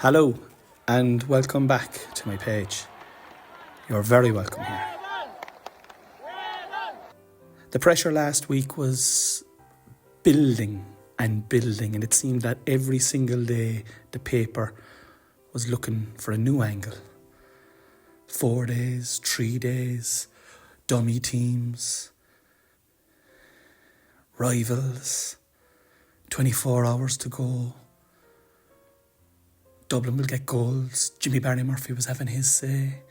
Hello and welcome back to my page. You're very welcome here. The pressure last week was building and it seemed that every single day the paper was looking for a new angle. 4 days, 3 days, dummy teams, rivals, 24 hours to go. Dublin will get goals. Jimmy Barry Murphy was having his say.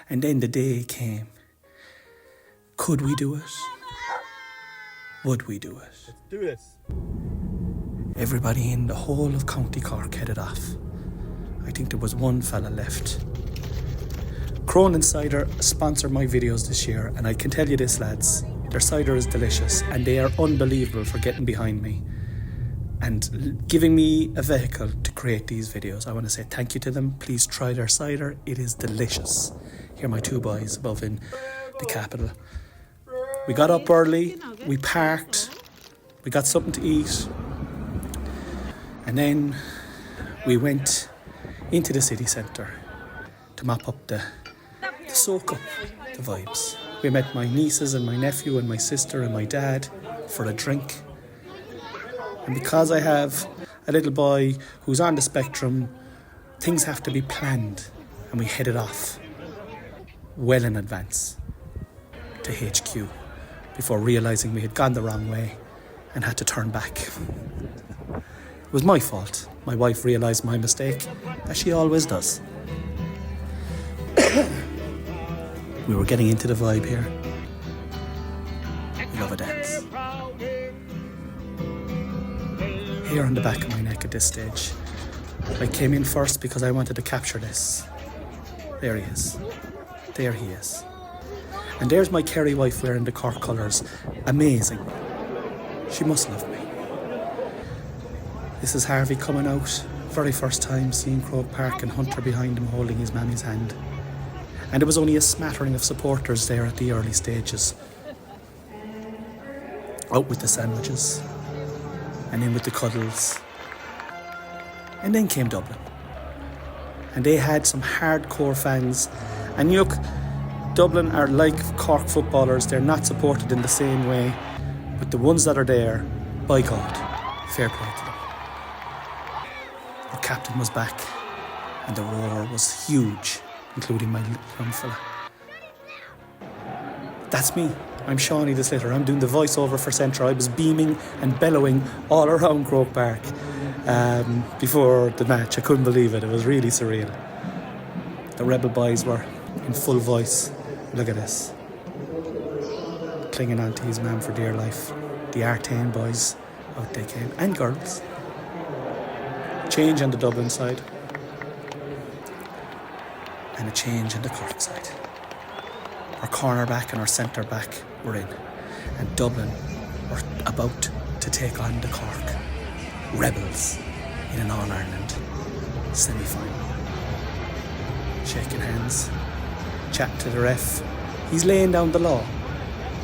And then the day came. Could we do it? Would we do it? Let's do this. Everybody in the whole of County Cork headed off. I think there was one fella left. Cronin Cider sponsored my videos this year, and I can tell you this, lads, their cider is delicious and they are unbelievable for getting behind me and giving me a vehicle to create these videos. I want to say thank you to them. Please try their cider. It is delicious. Here are my two boys above in the capital. We got up early, we parked, we got something to eat, and then we went into the city centre to mop up to soak up the vibes. We met my nieces and my nephew and my sister and my dad for a drink. And because I have a little boy who's on the spectrum, things have to be planned, and we headed off well in advance to HQ before realising we had gone the wrong way and had to turn back. It was my fault. My wife realised my mistake, as she always does. We were getting into the vibe here. We love a dance. Hair on the back of my neck at this stage. I came in first because I wanted to capture this. There he is. There he is. And there's my Kerry wife wearing the Cork colours. Amazing. She must love me. This is Harvey coming out. Very first time seeing Croke Park and Hunter behind him holding his mammy's hand. And there was only a smattering of supporters there at the early stages. Out with the sandwiches. And in with the cuddles. And then came Dublin. And they had some hardcore fans. And look, Dublin are like Cork footballers. They're not supported in the same way. But the ones that are there, by God, fair play to them. Our captain was back. And the roar was huge, including my young fella. That's me. I'm Shawnee the Slitter. I'm doing the voiceover for Centra. I was beaming and bellowing all around Croke Park before the match. I couldn't believe it. It was really surreal. The Rebel boys were in full voice. Look at this. Clinging on to his man for dear life. The Artane boys, out they came. And girls. Change on the Dublin side. And a change on the Cork side. Our corner back and our centre back were in. And Dublin were about to take on the Cork Rebels in an All-Ireland semi-final. Shaking hands, chat to the ref. He's laying down the law.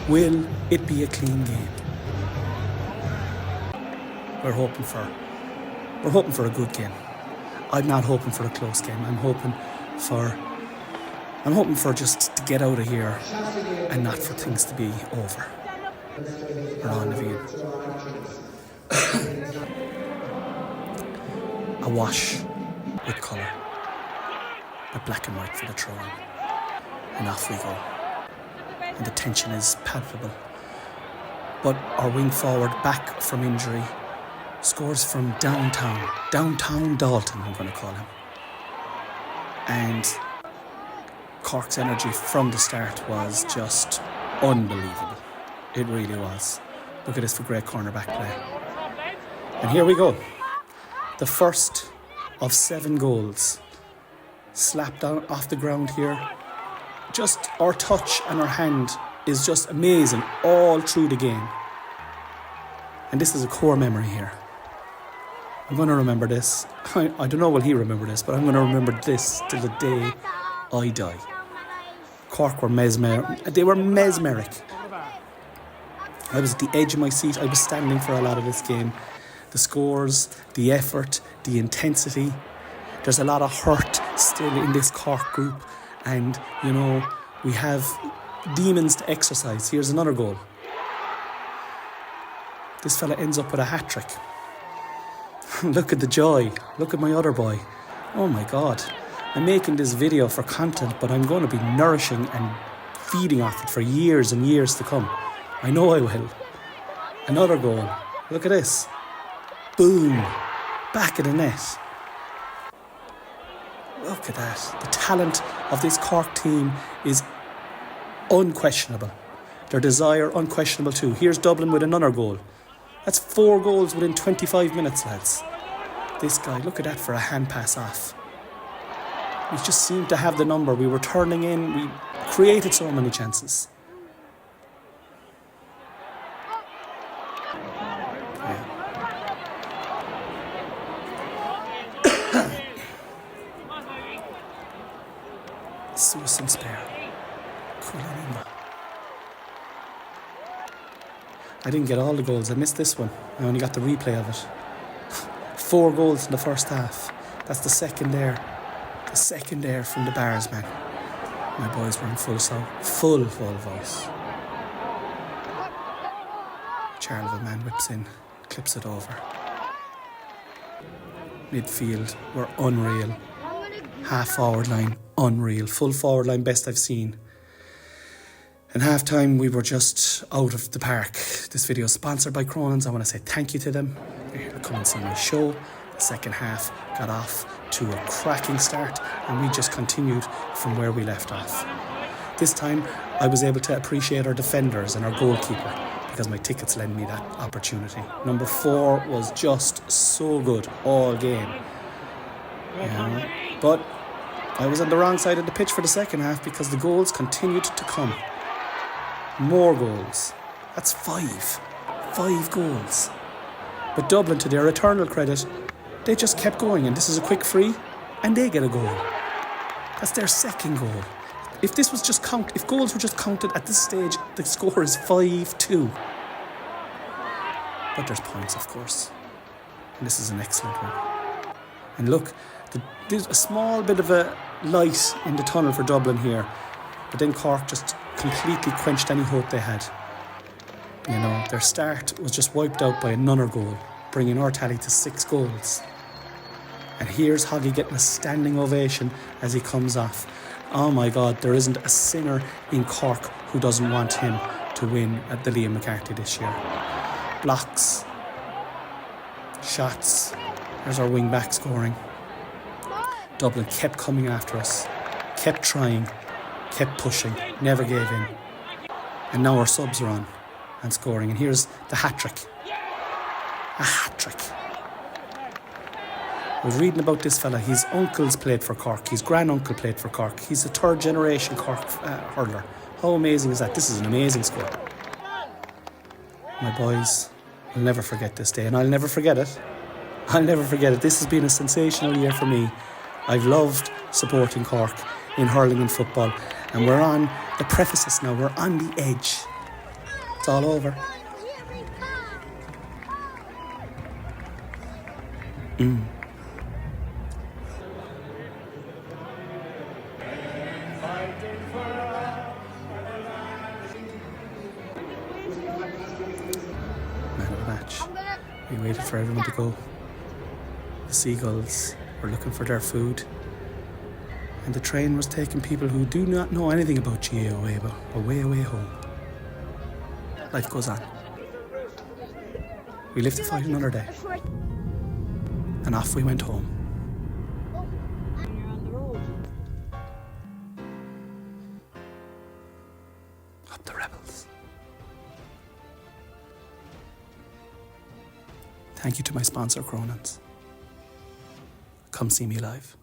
Will it be a clean game? We're hoping for a good game. I'm not hoping for a close game. I'm hoping for just to get out of here and not for things to be over. We're on the view. A wash with colour, but black and white for the throwing. And off we go. And the tension is palpable. But our wing forward, back from injury, scores from downtown Dalton, I'm going to call him. And Cork's energy from the start was just unbelievable. It really was. Look at this for great cornerback play. And here we go. The first of 7 goals. Slapped down off the ground here. Just our touch and our hand is just amazing all through the game. And this is a core memory here. I'm going to remember this. I don't know will he remember this, but I'm going to remember this till the day I die. Cork were mesmeric. They were mesmeric. I was at the edge of my seat. I was standing for a lot of this game. The scores, the effort, the intensity, There's a lot of hurt still in this Cork group, and you know, we have demons to exercise. Here's another goal. This fella ends up with a hat-trick. Look at the joy. Look at my other boy. Oh my God. I'm making this video for content, but I'm going to be nourishing and feeding off it for years and years to come. I know I will. Another goal. Look at this. Boom. Back of the net. Look at that. The talent of this Cork team is unquestionable. Their desire, unquestionable too. Here's Dublin with another goal. That's 4 goals within 25 minutes, lads. This guy, look at that for a hand pass off. We just seemed to have the number. We were turning in. We created so many chances. Yeah. Suicide spare. I didn't get all the goals. I missed this one. I only got the replay of it. 4 goals in the first half. That's the second there. The second there from the bars, man. My boys were in full voice. Charles of a man whips in, clips it over. Midfield were unreal. Half forward line, unreal. Full forward line, best I've seen. And half time, we were just out of the park. This video is sponsored by Cronin's. I want to say thank you to them. They're here to come and see my show. The second half got off to a cracking start, and we just continued from where we left off. This time, I was able to appreciate our defenders and our goalkeeper because my tickets lend me that opportunity. Number 4 was just so good all game. But I was on the wrong side of the pitch for the second half because the goals continued to come. More goals. That's 5. 5 goals. But Dublin, to their eternal credit, they just kept going, and this is a quick free, and they get a goal. That's their second goal. If goals were just counted at this stage, the score is 5-2. But there's points, of course. And this is an excellent one. And look, there's a small bit of a light in the tunnel for Dublin here, but then Cork just completely quenched any hope they had. You know, their start was just wiped out by another goal, bringing our tally to 6 goals. And here's Hoggy getting a standing ovation as he comes off. Oh my God, there isn't a sinner in Cork who doesn't want him to win at the Liam McCarthy this year. Blocks, shots, there's our wing back scoring. Dublin kept coming after us, kept trying, kept pushing, never gave in. And now our subs are on and scoring. And here's the hat-trick. A hat-trick. I was reading about this fella. His uncles played for Cork. His granduncle played for Cork. He's a 3rd generation Cork hurler. How amazing is that? This is an amazing score. My boys, I'll never forget this day, and I'll never forget it. I'll never forget it. This has been a sensational year for me. I've loved supporting Cork in hurling and football, and we're on the precipice now. We're on the edge. It's all over. Man of the match. We waited for everyone to go. The seagulls were looking for their food, and the train was taking people who do not know anything about GAOA, but away home. Life goes on. We lived to fight another day, and off we went home. Up the Rebels. Thank you to my sponsor, Cronin's. Come see me live.